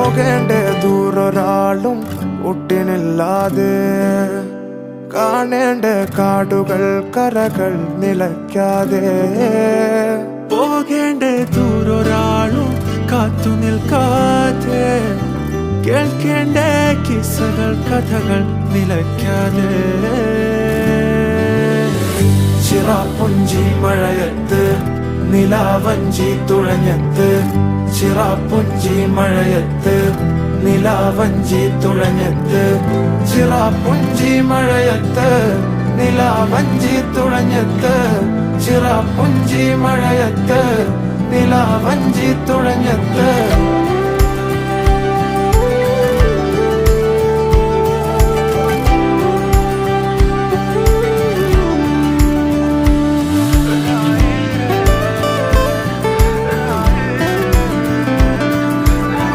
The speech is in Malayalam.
പോകേണ്ട ദൂരൊരാളും ഒട്ടിനില്ലാതെ, കാണേണ്ട കാടുകൾ കരകൾ നിലയ്ക്കാതെ, പോകേണ്ട ദൂരൊരാളും കാത്തു നിൽക്കാതെ, കേൾക്കേണ്ട കിസ്സകൾ കഥകൾ നിലയ്ക്കാതെ. ചിറാപ്പുഞ്ചി മഴയത്ത് നിലാവഞ്ചി തുഴഞ്ഞത്ത്, ചിറാപ്പുഞ്ചി മഴയത്ത് നിലാവഞ്ചി തുഴഞ്ഞത്ത്, ചിറാപ്പുഞ്ചി മഴയത്ത് നിലാവഞ്ചി തുഴഞ്ഞത്ത്, ചിറാപ്പുഞ്ചി മഴയത്ത് നിലാവഞ്ചി തുഴഞ്ഞത്ത്.